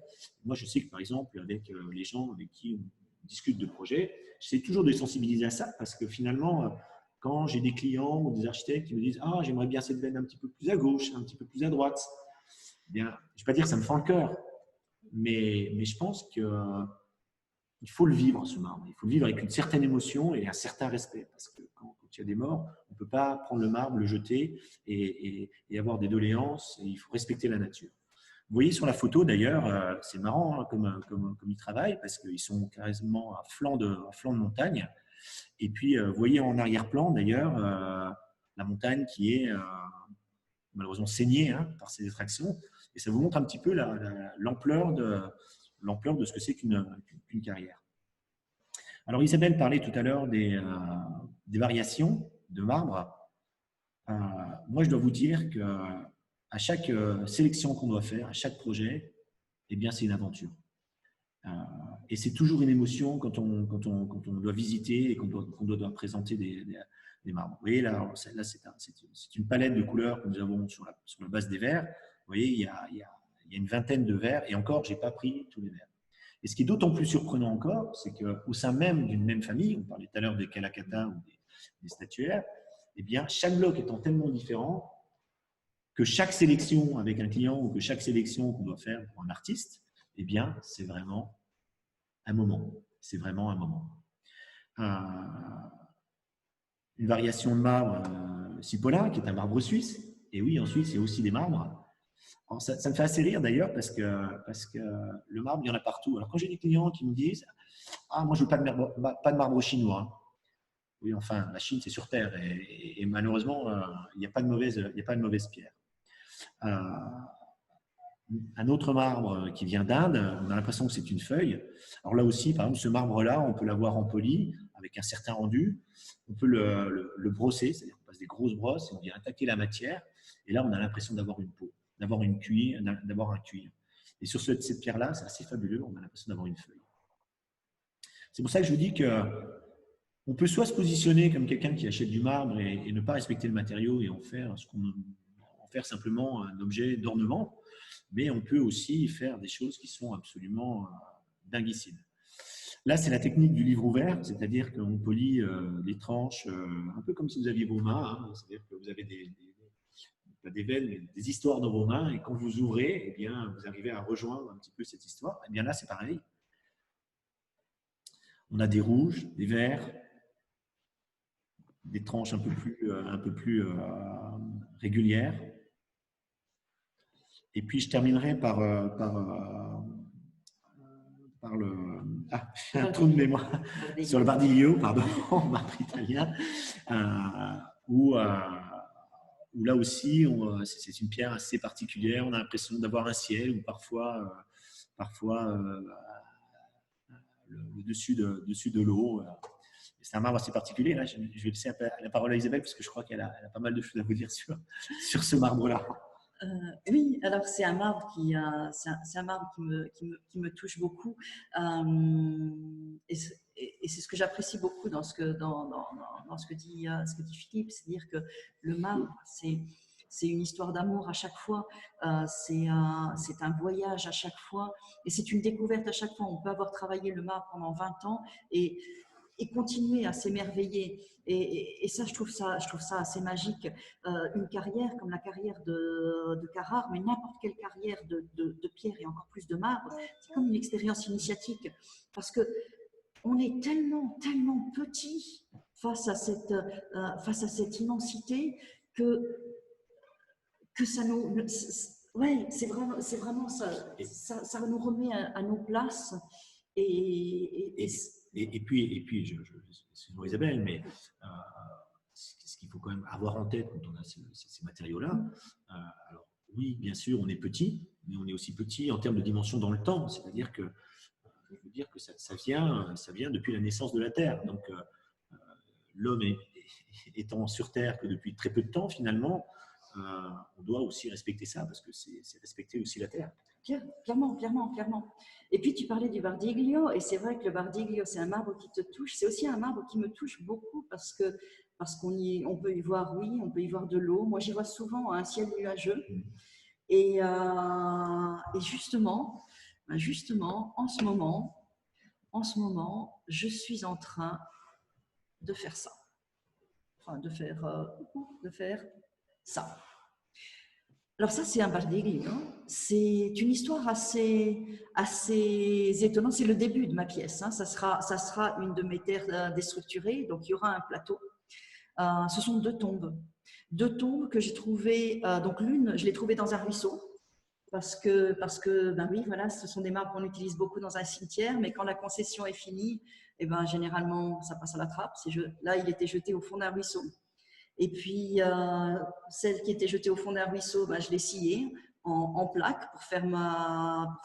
Moi, je sais que, par exemple, avec les gens avec qui on discute de projets, j'essaie toujours de les sensibiliser à ça, parce que finalement, quand j'ai des clients ou des architectes qui me disent « Ah, j'aimerais bien cette veine un petit peu plus à gauche, un petit peu plus à droite », eh bien, je ne vais pas dire que ça me fend le cœur, mais je pense qu'il faut le vivre, ce marbre. Il faut le vivre avec une certaine émotion et un certain respect. Parce que quand il y a des morts, on ne peut pas prendre le marbre, le jeter et avoir des doléances. Et il faut respecter la nature. Vous voyez sur la photo, d'ailleurs, c'est marrant hein, comme ils travaillent, parce qu'ils sont carrément à flanc de montagne. Et puis, vous voyez en arrière-plan, d'ailleurs, la montagne qui est malheureusement saignée hein, par ces extractions. Et ça vous montre un petit peu l'ampleur de ce que c'est qu'une carrière. Alors, Isabelle parlait tout à l'heure des variations de marbre. Moi, je dois vous dire qu'à chaque sélection qu'on doit faire, à chaque projet, eh bien, c'est une aventure. Et c'est toujours une émotion quand on doit visiter et qu'on doit présenter des marbres. Vous voyez, là c'est une palette de couleurs que nous avons sur la base des verres. Vous voyez, il y a une vingtaine de verres, et encore, je n'ai pas pris tous les verres. Et ce qui est d'autant plus surprenant encore, c'est qu'au sein même d'une même famille, on parlait tout à l'heure des Kalakata ou des statuaires, eh bien, chaque bloc étant tellement différent que chaque sélection avec un client ou que chaque sélection qu'on doit faire pour un artiste, eh bien, c'est vraiment un moment. C'est vraiment un moment. Une variation de marbre Cipolla, qui est un marbre suisse. Et oui, en Suisse, il y a aussi des marbres. Alors, ça me fait assez rire d'ailleurs parce que le marbre, il y en a partout. Alors, quand j'ai des clients qui me disent « Ah, moi, je ne veux pas de marbre chinois. » Oui, enfin, la Chine, c'est sur Terre. Et malheureusement, il n'y a pas de mauvaise pierre. Un autre marbre qui vient d'Inde, on a l'impression que c'est une feuille. Alors là aussi, par exemple, ce marbre-là, on peut l'avoir en poli avec un certain rendu. On peut le brosser, c'est-à-dire qu'on passe des grosses brosses et on vient attaquer la matière. Et là, on a l'impression d'avoir une peau, d'avoir un cuir. Et sur cette pierre-là, c'est assez fabuleux, on a l'impression d'avoir une feuille. C'est pour ça que je vous dis qu'on peut soit se positionner comme quelqu'un qui achète du marbre et ne pas respecter le matériau et en faire simplement un objet d'ornement, mais on peut aussi faire des choses qui sont absolument dinguissimes. Là, c'est la technique du livre ouvert, c'est-à-dire qu'on polit les tranches, un peu comme si vous aviez vos mains, hein, c'est-à-dire que vous avez des veines, mais des histoires dans vos mains, et quand vous ouvrez, eh bien, vous arrivez à rejoindre un petit peu cette histoire. Eh bien là, c'est pareil. On a des rouges, des verts, des tranches un peu plus régulières. Et puis, je terminerai par un trou de mémoire sur le Bardiglio, pardon, marbre italien, où là aussi, c'est une pierre assez particulière. On a l'impression d'avoir un ciel ou parfois le dessus de l'eau. C'est un marbre assez particulier. Là, je vais laisser la parole à Isabelle parce que je crois qu'elle a pas mal de choses à vous dire sur ce marbre-là. Oui, alors c'est un marbre qui me touche beaucoup, et c'est ce que j'apprécie beaucoup dans ce que dit Philippe, c'est-à-dire que le marbre, c'est une histoire d'amour à chaque fois, c'est un voyage à chaque fois, et c'est une découverte à chaque fois. On peut avoir travaillé le marbre pendant 20 ans et continuer à s'émerveiller. Et ça, je trouve ça assez magique. Une carrière comme la carrière de Carrare, mais n'importe quelle carrière de pierre et encore plus de marbre, c'est comme une expérience initiatique. Parce qu'on est tellement, tellement petit face à cette immensité que ça nous... Ouais, c'est vraiment ça. Ça nous remet à nos places. Et puis, excuse-moi Isabelle, mais ce qu'il faut quand même avoir en tête quand on a ces matériaux-là, alors oui, bien sûr, on est petit, mais on est aussi petit en termes de dimension dans le temps. C'est-à-dire que je veux dire que ça vient depuis la naissance de la Terre. Donc, l'homme étant sur Terre que depuis très peu de temps, finalement, on doit aussi respecter ça parce que c'est respecter aussi la Terre. Clairement. Et puis, tu parlais du Bardiglio, et c'est vrai que le Bardiglio, c'est un marbre qui te touche. C'est aussi un marbre qui me touche beaucoup parce qu'on peut y voir, on peut y voir de l'eau. Moi, j'y vois souvent un ciel nuageux. Et justement, en ce moment, je suis en train de faire ça. Enfin, de faire ça. Alors ça, c'est un Bardiglio. C'est une histoire assez étonnante. C'est le début de ma pièce. Ça sera une de mes terres déstructurées. Donc, il y aura un plateau. Ce sont deux tombes que j'ai trouvées. Donc, l'une, je l'ai trouvée dans un ruisseau. Parce que, ben oui, voilà, ce sont des marbres qu'on utilise beaucoup dans un cimetière. Mais quand la concession est finie, eh ben, généralement, ça passe à la trappe. Là, il était jeté au fond d'un ruisseau. Et puis, celle qui était jetée au fond d'un ruisseau, ben, je l'ai sciée en plaques pour faire ma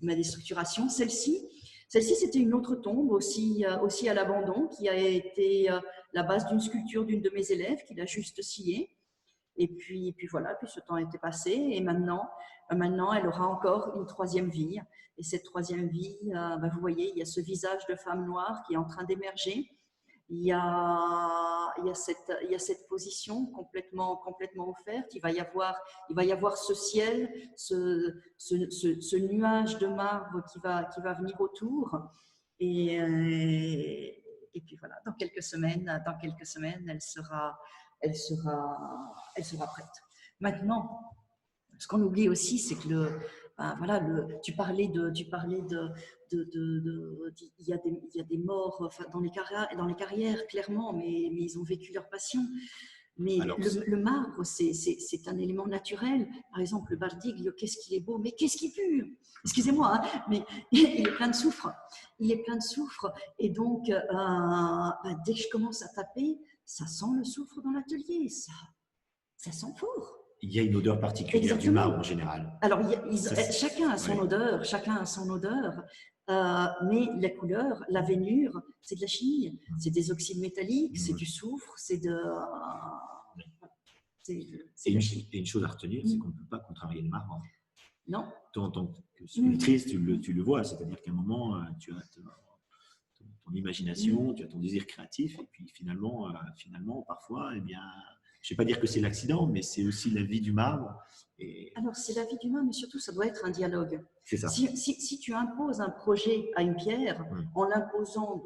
déstructuration. Celle-ci, c'était une autre tombe aussi à l'abandon qui a été la base d'une sculpture d'une de mes élèves qui l'a juste sciée. Et puis voilà, puis ce temps était passé. Et maintenant, Maintenant, elle aura encore une troisième vie. Et cette troisième vie, vous voyez, il y a ce visage de femme noire qui est en train d'émerger. Il y a cette position complètement offerte. Il va y avoir ce ciel, ce nuage de marbre qui va venir autour. Et puis voilà, dans quelques semaines, elle sera prête. Maintenant, ce qu'on oublie aussi, c'est que tu parlais il y a des morts dans les carrières, clairement, mais ils ont vécu leur passion. Mais Alors, le marbre, c'est un élément naturel. Par exemple, le bardiglio, qu'est-ce qu'il est beau, mais qu'est-ce qu'il pue. Excusez-moi, hein, mais il est plein de soufre. Et donc, dès que je commence à taper, ça sent le soufre dans l'atelier. Ça sent fort. Il y a une odeur particulière du marbre en général. Alors, chacun a son odeur, mais la couleur, la veinure, c'est de la chimie, c'est des oxydes métalliques, c'est du soufre, c'est de... Et une chose à retenir, c'est qu'on ne peut pas contrarier le marbre. Non. En tant que sculptrice, tu le vois, c'est-à-dire qu'à un moment, tu as ton imagination, tu as ton désir créatif, et puis finalement parfois, eh bien, je ne vais pas dire que c'est l'accident, mais c'est aussi la vie du marbre. Alors, c'est la vie du marbre, mais surtout, ça doit être un dialogue. C'est ça. Si tu imposes un projet à une pierre, en l'imposant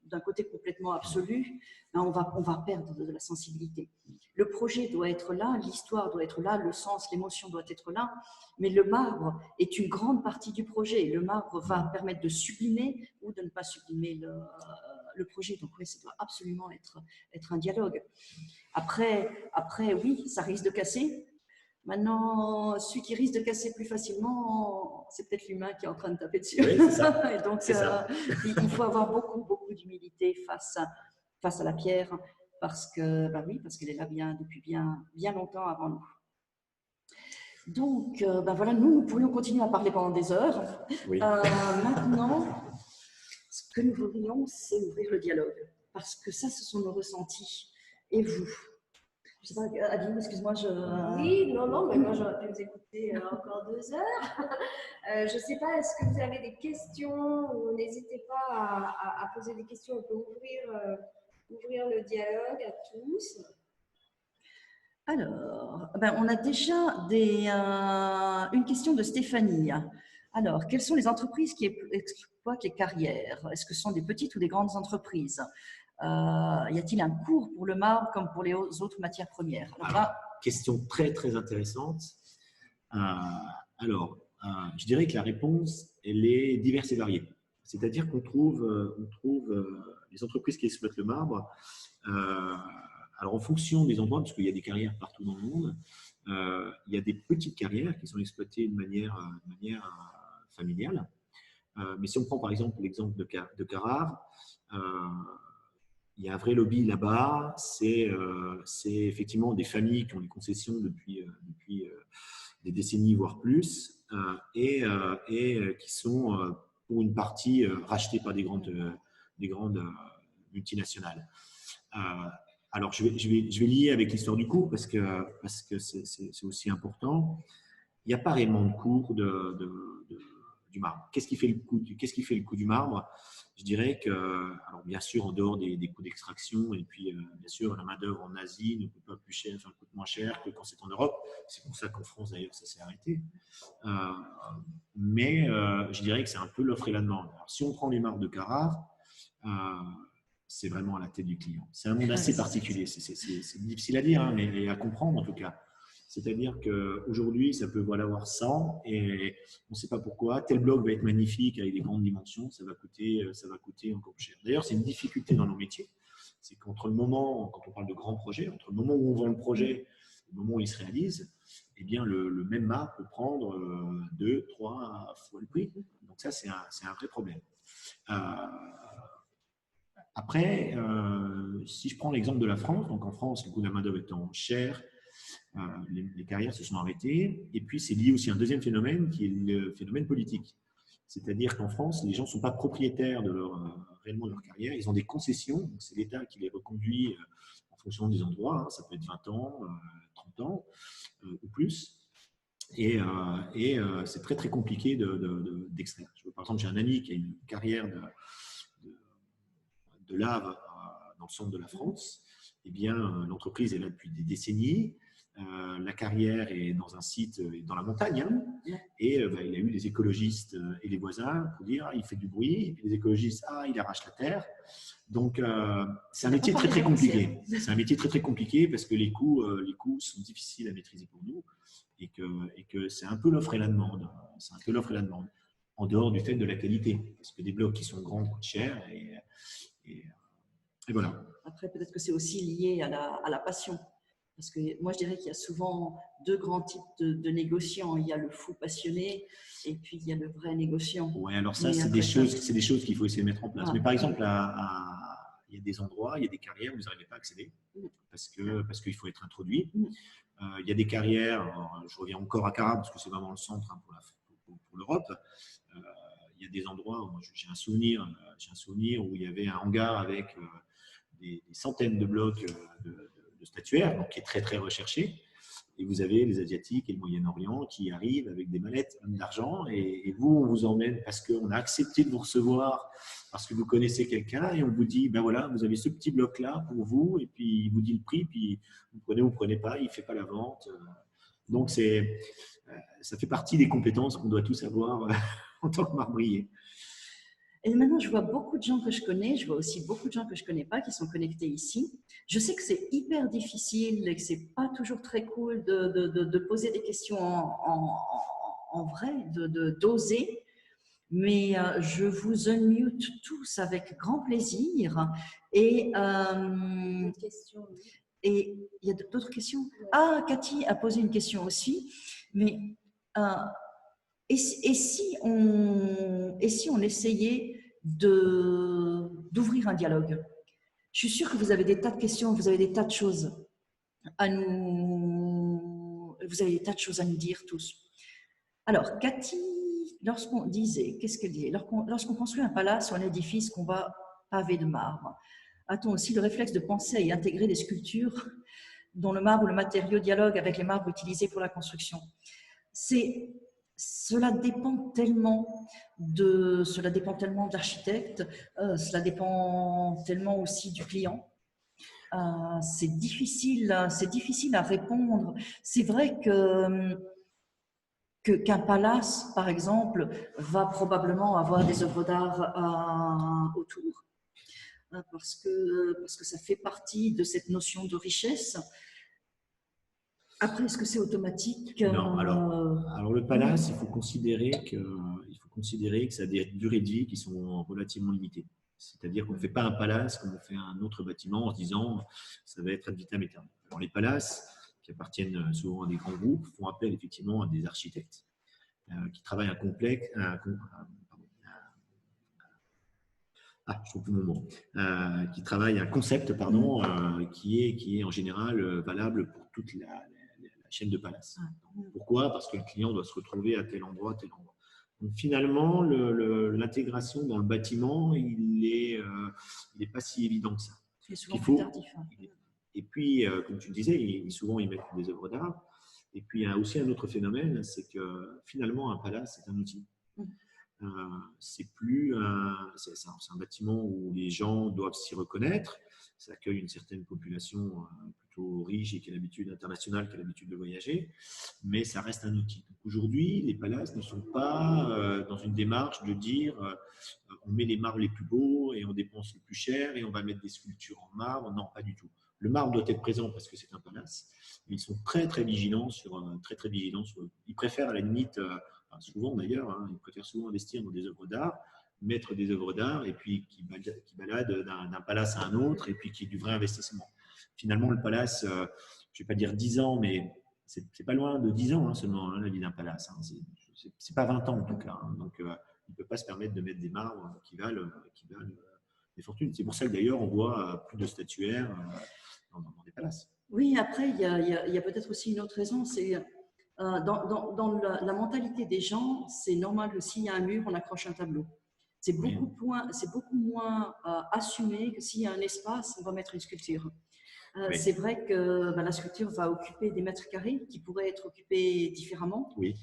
d'un côté complètement absolu, on va perdre de la sensibilité. Le projet doit être là, l'histoire doit être là, le sens, l'émotion doit être là, mais le marbre est une grande partie du projet. Le marbre va permettre de sublimer ou de ne pas sublimer le projet. Donc oui, ça doit absolument être un dialogue. Après, oui, ça risque de casser. Maintenant, celui qui risque de casser plus facilement, c'est peut-être l'humain qui est en train de taper dessus. Oui, c'est ça. Et donc, il faut avoir beaucoup d'humilité face à la pierre, parce qu'elle est là depuis bien longtemps avant nous. Donc, voilà, nous pourrions continuer à parler pendant des heures. Oui. Maintenant, ce que nous voudrions, c'est ouvrir le dialogue, parce que ça, ce sont nos ressentis. Et vous? Je sais pas, Adeline, excuse-moi, Oui, non, mais moi j'aurais pu vous écouter encore 2 heures. Je ne sais pas, est-ce que vous avez des questions ou n'hésitez pas à poser des questions, on peut ouvrir le dialogue à tous. Alors, on a déjà une question de Stéphanie. Alors, quelles sont les entreprises qui exploitent les carrières? Est-ce que ce sont des petites ou des grandes entreprises? Y a-t-il un cours pour le marbre comme pour les autres matières premières? Alors, question très, très intéressante. Je dirais que la réponse, elle est diverse et variée. C'est-à-dire qu'on trouve les entreprises qui exploitent le marbre. Alors, en fonction des endroits, parce qu'il y a des carrières partout dans le monde, il y a des petites carrières qui sont exploitées de manière familiale. Mais si on prend par exemple l'exemple de Carrare, il y a un vrai lobby là-bas. C'est effectivement des familles qui ont des concessions depuis des décennies, voire plus, et qui sont pour une partie rachetées par des grandes multinationales. Alors, je vais lier avec l'histoire du cours parce que c'est aussi important. Il n'y a pas réellement de cours du marbre. Qu'est-ce qui fait le coût du marbre? Je dirais que, alors bien sûr, en dehors des coûts d'extraction, et puis bien sûr, la main-d'œuvre en Asie ne coûte pas plus cher, enfin, coûte moins cher que quand c'est en Europe. C'est pour ça qu'en France, d'ailleurs, ça s'est arrêté. Mais je dirais que c'est un peu l'offre et la demande. Alors, si on prend les marbres de Carrare, c'est vraiment à la tête du client. C'est un monde assez particulier. C'est difficile à dire, hein, mais à comprendre en tout cas. C'est-à-dire qu'aujourd'hui, ça peut valoir 100 et on ne sait pas pourquoi. Tel bloc va être magnifique avec des grandes dimensions, ça va coûter encore plus cher. D'ailleurs, c'est une difficulté dans nos métiers. C'est qu'entre le moment, quand on parle de grands projets, entre le moment où on vend le projet et le moment où il se réalise, eh bien, le même marbre peut prendre 2, 3 fois le prix. Donc ça, c'est un vrai problème. Après, si je prends l'exemple de la France, donc en France, le coût de la main-d'œuvre étant cher, les carrières se sont arrêtées. Et puis, c'est lié aussi à un deuxième phénomène qui est le phénomène politique. C'est-à-dire qu'en France, les gens ne sont pas propriétaires réellement de leur carrière. Ils ont des concessions. Donc, c'est l'État qui les reconduit en fonction des endroits. Hein. Ça peut être 20 ans, 30 ans ou plus. C'est très, très compliqué d'extraire. Par exemple, j'ai un ami qui a une carrière de lave dans le centre de la France. Eh bien, l'entreprise est là depuis des décennies. La carrière est dans un site dans la montagne, hein, et il a eu les écologistes et les voisins pour dire il fait du bruit, et puis les écologistes il arrache la terre. Donc c'est un métier très très compliqué. C'est un métier très très compliqué parce que les coûts sont difficiles à maîtriser pour nous et que c'est un peu l'offre et la demande. C'est un peu l'offre et la demande en dehors du fait de la qualité parce que des blocs qui sont grands coûtent cher et voilà. Après peut-être que c'est aussi lié à la passion. Parce que moi, je dirais qu'il y a souvent deux grands types de négociants. Il y a le fou passionné et puis il y a le vrai négociant. Oui, alors ça, c'est des choses qu'il faut essayer de mettre en place. Mais par exemple, il y a des endroits, il y a des carrières où vous n'arrivez pas à accéder parce qu'il faut être introduit. Il y a des carrières, je reviens encore à Carab parce que c'est vraiment le centre pour l'Europe. Il y a des endroits où j'ai un souvenir où il y avait un hangar avec des centaines de blocs de statuaire, donc qui est très très recherché. Et vous avez les Asiatiques et le Moyen-Orient qui arrivent avec des mallettes d'argent et vous, on vous emmène parce qu'on a accepté de vous recevoir parce que vous connaissez quelqu'un et on vous dit, ben voilà, vous avez ce petit bloc-là pour vous et puis il vous dit le prix, puis vous prenez ou vous ne prenez pas, il ne fait pas la vente. Donc, ça fait partie des compétences qu'on doit tous avoir en tant que marbrier. Et maintenant, je vois beaucoup de gens que je connais, je vois aussi beaucoup de gens que je ne connais pas qui sont connectés ici. Je sais que c'est hyper difficile et que ce n'est pas toujours très cool de poser des questions en vrai, d'oser, mais je vous unmute tous avec grand plaisir. Et il y a d'autres questions? Ah, Cathy a posé une question aussi, mais et si on essayait d'ouvrir un dialogue? Je suis sûre que vous avez des tas de questions, vous avez des tas de choses à nous dire tous. Alors, Cathy, lorsqu'on disait, qu'est-ce qu'elle disait? Lorsqu'on construit un palace ou un édifice qu'on va paver de marbre, a-t-on aussi le réflexe de penser à y intégrer des sculptures dont le marbre ou le matériau dialogue avec les marbres utilisés pour la construction? Cela dépend tellement de l'architecte, cela dépend tellement aussi du client. C'est difficile à répondre. C'est vrai qu'un palace, par exemple, va probablement avoir des œuvres d'art autour, parce que ça fait partie de cette notion de richesse. Après, est-ce que c'est automatique? Non, alors le palace, il faut considérer que ça a des durées de vie qui sont relativement limitées. C'est-à-dire qu'on ne fait pas un palace comme on fait un autre bâtiment en se disant ça va être ad vitam aeternam. Alors les palaces, qui appartiennent souvent à des grands groupes, font appel effectivement à des architectes qui travaillent je trouve plus mon mot. Qui travaillent un concept, qui est en général valable pour toute la chaîne de palace. Pourquoi? Parce que le client doit se retrouver à tel endroit, tel endroit. Donc finalement, l'intégration dans le bâtiment, il n'est pas si évident que ça. C'est souvent plus tardif. Et puis, comme tu le disais, souvent ils mettent des œuvres d'art. Et puis, il y a aussi un autre phénomène, c'est que finalement, un palace, c'est un outil. C'est un bâtiment où les gens doivent s'y reconnaître. Ça accueille une certaine population plutôt riche et qui a l'habitude internationale, qui a l'habitude de voyager, mais ça reste un outil. Aujourd'hui, les palaces ne sont pas dans une démarche de dire on met les marbres les plus beaux et on dépense le plus cher et on va mettre des sculptures en marbre. Non, pas du tout. Le marbre doit être présent parce que c'est un palace, mais ils sont très très vigilants ils préfèrent à la limite souvent d'ailleurs, ils préfèrent souvent investir dans des œuvres d'art, mettre des œuvres d'art et puis qui baladent d'un palace à un autre et puis qui est du vrai investissement. Finalement, le palace, je ne vais pas dire 10 ans, mais c'est pas loin de 10 ans seulement la vie d'un palace. C'est pas 20 ans en tout cas. Donc, il ne peut pas se permettre de mettre des marbres qui valent des fortunes. C'est pour ça que d'ailleurs, on voit plus de statuaires dans des palaces. Oui, après, il y a peut-être aussi une autre raison, c'est dans la mentalité des gens, c'est normal que s'il y a un mur, on accroche un tableau. C'est beaucoup moins assumé que s'il y a un espace, on va mettre une sculpture. Oui. C'est vrai que la sculpture va occuper des mètres carrés qui pourraient être occupés différemment. Oui.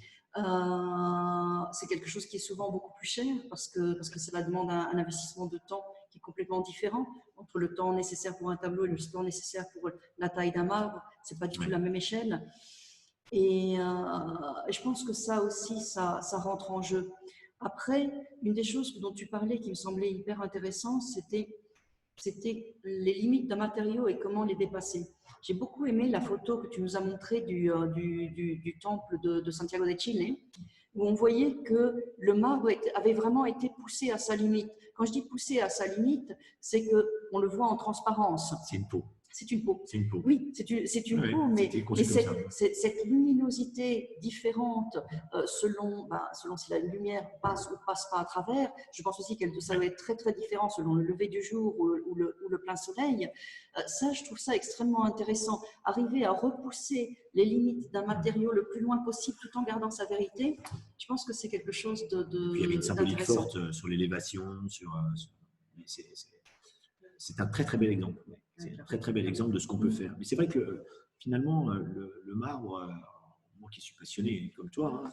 C'est quelque chose qui est souvent beaucoup plus cher parce que cela demande un investissement de temps qui est complètement différent entre le temps nécessaire pour un tableau et le temps nécessaire pour la taille d'un marbre. C'est pas du tout la même échelle. Et je pense que ça aussi, ça rentre en jeu. Après, une des choses dont tu parlais qui me semblait hyper intéressante, c'était les limites d'un matériau et comment les dépasser. J'ai beaucoup aimé la photo que tu nous as montrée du temple de Santiago de Chile, où on voyait que le marbre avait vraiment été poussé à sa limite. Quand je dis poussé à sa limite, c'est qu'on le voit en transparence. C'est une peau. C'est une peau. C'est une peau. Oui, c'est une peau, mais cette luminosité différente selon si la lumière passe ou passe pas à travers. Je pense aussi que ça doit être très très différent selon le lever du jour ou le plein soleil. Ça, je trouve ça extrêmement intéressant. Arriver à repousser les limites d'un matériau le plus loin possible tout en gardant sa vérité, je pense que c'est quelque chose Puis il y avait une symbolique forte sur l'élévation, c'est un très très bel exemple. C'est un très très bel exemple de ce qu'on peut faire. Mais c'est vrai que finalement, le marbre, moi qui suis passionné comme toi,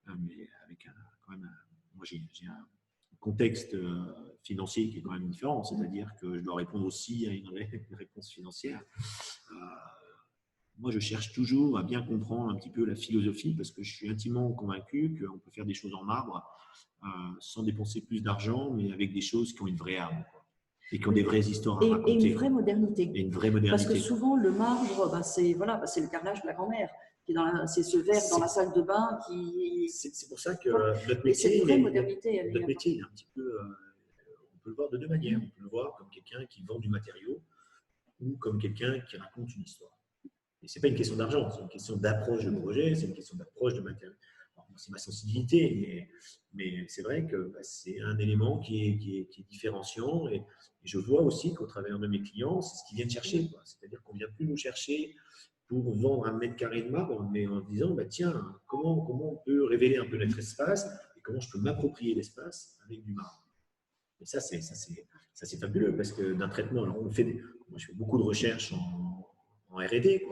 mais avec quand même, moi j'ai un contexte financier qui est quand même différent, c'est-à-dire que je dois répondre aussi à une réponse financière. Moi, je cherche toujours à bien comprendre un petit peu la philosophie parce que je suis intimement convaincu qu'on peut faire des choses en marbre sans dépenser plus d'argent, mais avec des choses qui ont une vraie âme. Et qui ont des vraies histoires à raconter. Et une vraie modernité. Et une vraie modernité. Parce que souvent, le marbre, c'est le carrelage de la grand-mère. C'est ce verre dans la salle de bain qui… C'est pour ça que notre métier, cette vraie modernité, notre métier est un petit peu… on peut le voir de deux manières. On peut le voir comme quelqu'un qui vend du matériau ou comme quelqu'un qui raconte une histoire. Et ce n'est pas une question d'argent, c'est une question d'approche de projet, c'est une question d'approche de matériel. C'est ma sensibilité, mais c'est vrai que c'est un élément qui est différenciant. Et je vois aussi qu'au travers de mes clients, c'est ce qu'ils viennent chercher. C'est-à-dire qu'on ne vient plus nous chercher pour vendre 1 mètre carré de marbre, mais en disant, tiens, comment on peut révéler un peu notre espace et comment je peux m'approprier l'espace avec du marbre. Et ça, c'est fabuleux parce que d'un traitement, alors moi, je fais beaucoup de recherches en R&D.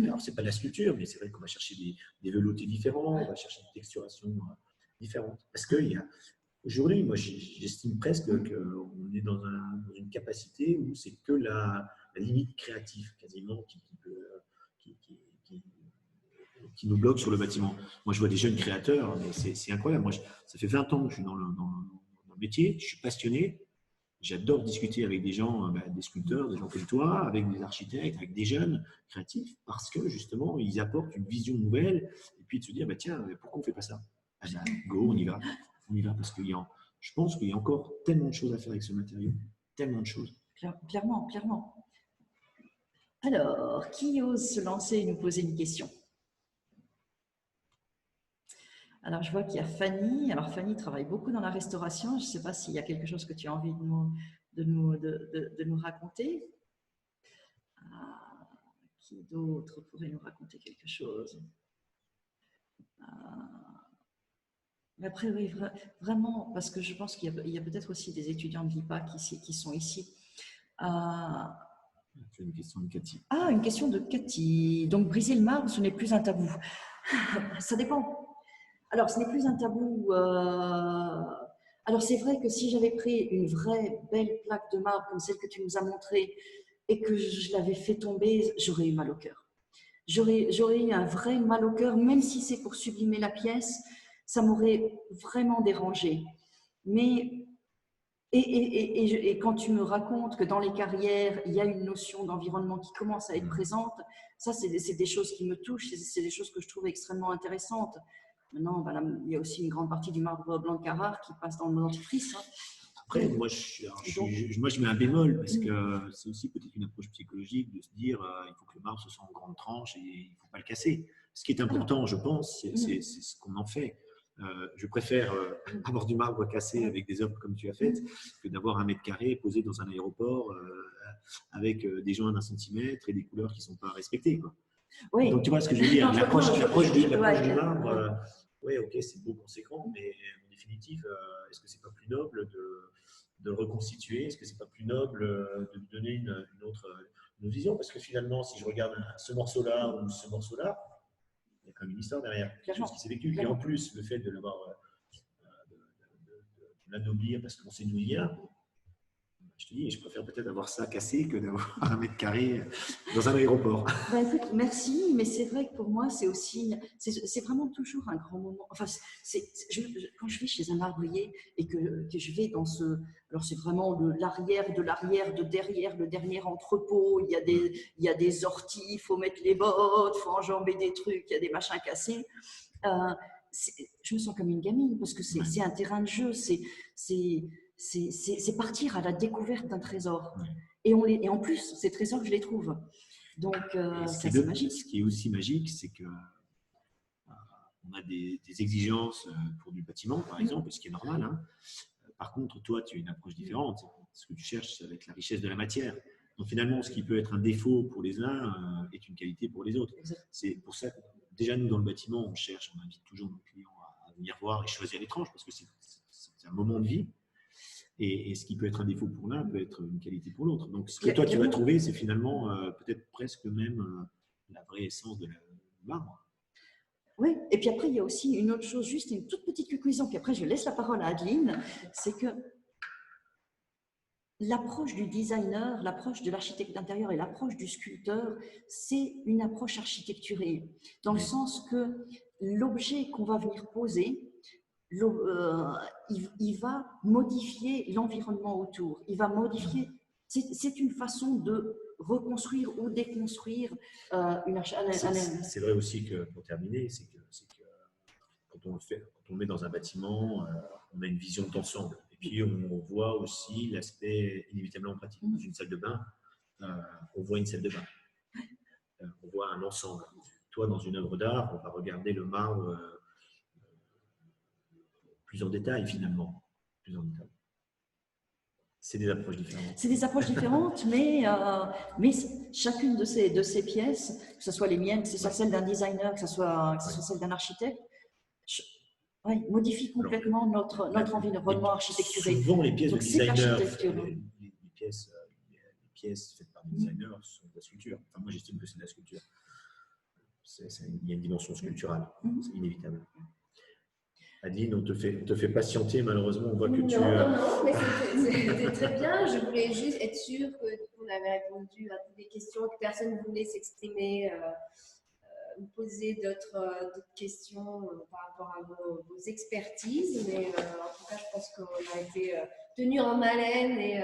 Alors, c'est pas de la sculpture, mais c'est vrai qu'on va chercher des veloutés différents, on va chercher une texturation différente. Parce qu'aujourd'hui, moi, j'estime presque qu'on est dans une capacité où c'est que la limite créative, quasiment, qui nous bloque sur le bâtiment. Moi, je vois des jeunes créateurs, mais c'est incroyable. Moi, ça fait 20 ans que je suis dans le métier, je suis passionné. J'adore discuter avec des gens, des sculpteurs, des gens comme toi, avec des architectes, avec des jeunes créatifs, parce que justement, ils apportent une vision nouvelle, et puis de se dire, tiens, pourquoi on ne fait pas ça? Go, on y va, parce que je pense qu'il y a encore tellement de choses à faire avec ce matériau, tellement de choses. Clairement. Alors, qui ose se lancer et nous poser une question? Alors, je vois qu'il y a Fanny. Alors, Fanny travaille beaucoup dans la restauration. Je ne sais pas s'il y a quelque chose que tu as envie de nous raconter. Qui d'autre pourrait nous raconter quelque chose? Mais après, oui, vraiment, parce que je pense qu'il y a peut-être aussi des étudiants de l'IPA qui sont ici. C'est une question de Cathy. Ah, une question de Cathy. Donc, briser le marbre, ce n'est plus un tabou. Ça dépend. Alors, ce n'est plus un tabou. Alors, c'est vrai que si j'avais pris une vraie belle plaque de marbre comme celle que tu nous as montrée et que je l'avais fait tomber, j'aurais eu mal au cœur. J'aurais eu un vrai mal au cœur, même si c'est pour sublimer la pièce, ça m'aurait vraiment dérangé. Mais, et quand tu me racontes que dans les carrières, il y a une notion d'environnement qui commence à être présente, ça, c'est des choses qui me touchent, c'est des choses que je trouve extrêmement intéressantes. Maintenant, il y a aussi une grande partie du marbre blanc de Carrare qui passe dans le dentifrice. Après, moi, je mets un bémol parce que c'est aussi peut-être une approche psychologique de se dire il faut que le marbre se sente en grande tranche et il ne faut pas le casser. Ce qui est important, je pense, c'est ce qu'on en fait. Je préfère avoir du marbre cassé avec des œuvres comme tu as faites que d'avoir 1 mètre carré posé dans un aéroport avec des joints d'1 centimètre et des couleurs qui ne sont pas respectées, quoi. Oui. Donc, tu vois ce que je veux dire, l'approche du marbre, oui, ok, c'est beau, conséquent, mais en définitive, est-ce que c'est pas plus noble de le reconstituer? Est-ce que c'est pas plus noble de lui donner une autre vision? Parce que finalement, si je regarde ce morceau-là ou ce morceau-là, il y a quand même une histoire derrière, quelque chose qui s'est vécu. Et en plus, le fait de l'avoir, de l'anoblir parce qu'on sait d'où il vient, je te dis, je préfère peut-être avoir ça cassé que d'avoir 1 m² dans un aéroport. Ben, écoute, merci, mais c'est vrai que pour moi, c'est aussi, c'est vraiment toujours un grand moment. Enfin, quand je vais chez un marbrier et que je vais dans ce, alors c'est vraiment l'arrière, de derrière, le dernier entrepôt, il y a des orties, il faut mettre les bottes, il faut enjamber des trucs, il y a des machins cassés. Je me sens comme une gamine parce que c'est un terrain de jeu, c'est partir à la découverte d'un trésor. Et en plus, ces trésors, je les trouve. Donc, c'est magique. Ce qui est aussi magique, c'est que on a des exigences pour du bâtiment, par exemple, ce qui est normal. Hein. Par contre, toi, tu as une approche différente. Ce que tu cherches, ça va être la richesse de la matière. Donc, finalement, ce qui peut être un défaut pour les uns est une qualité pour les autres. C'est pour ça que, déjà, nous, dans le bâtiment, on invite toujours nos clients à venir voir et choisir les tranches parce que c'est un moment de vie. Et ce qui peut être un défaut pour l'un peut être une qualité pour l'autre. Donc, ce que toi, tu vas trouver, c'est finalement peut-être presque même la vraie essence de l'arbre. Oui, et puis après, il y a aussi une autre chose, juste une toute petite conclusion, puis après, je laisse la parole à Adeline, c'est que l'approche du designer, l'approche de l'architecte d'intérieur et l'approche du sculpteur, c'est une approche architecturée, dans le sens que l'objet qu'on va venir poser, il va modifier l'environnement autour. Il va modifier. C'est une façon de reconstruire ou déconstruire une C'est vrai aussi que, pour terminer, c'est que quand on le met dans un bâtiment, on a une vision d'ensemble. Et puis, on voit aussi l'aspect inévitablement pratique. Dans une salle de bain, on voit une salle de bain. On voit un ensemble. Toi, dans une œuvre d'art, on va regarder le marbre plus en détail, finalement. Plus en détail. C'est des approches différentes. C'est des approches différentes, mais chacune de ces pièces, que ce soit les miennes, que ce soit celle d'un designer, que ce soit celle d'un architecte, modifie complètement notre environnement architecturé. Souvent, les pièces de designer, les pièces faites par des designers sont de la sculpture. Enfin, moi, j'estime que c'est de la sculpture. Il y a une dimension sculpturale, c'est inévitable. Adeline, on te fait patienter, malheureusement, on voit que tu… Non, mais c'était très bien. Je voulais juste être sûre qu'on avait répondu à toutes les questions, que personne ne voulait s'exprimer, ou poser d'autres questions par rapport à vos expertises. Mais en tout cas, je pense qu'on a été tenus en haleine et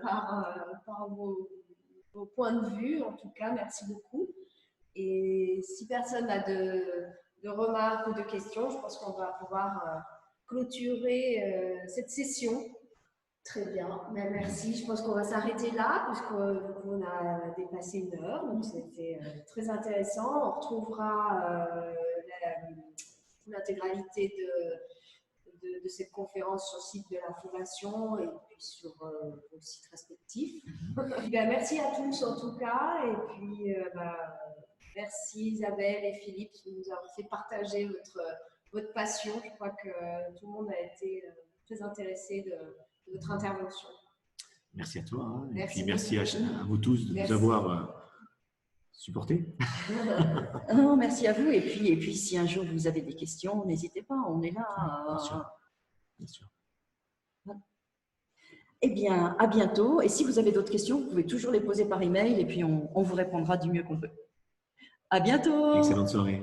par vos points de vue. En tout cas, merci beaucoup. Et si personne n'a de remarques ou de questions, je pense qu'on va pouvoir clôturer cette session. Très bien, merci. Je pense qu'on va s'arrêter là, puisqu'on a dépassé 1 heure, donc c'était très intéressant. On retrouvera l'intégralité de cette conférence sur le site de la Fondation et puis sur vos sites respectifs. Merci à tous en tout cas, et puis merci Isabelle et Philippe qui nous ont fait partager votre passion. Je crois que tout le monde a été très intéressé de votre intervention. Merci à toi. Hein. Merci et puis merci à vous tous de nous avoir supportés. Non, merci à vous. Et puis, si un jour vous avez des questions, n'hésitez pas, on est là. Bien sûr. Bien sûr. Eh bien, à bientôt. Et si vous avez d'autres questions, vous pouvez toujours les poser par email et puis on vous répondra du mieux qu'on peut. À bientôt. Excellente soirée.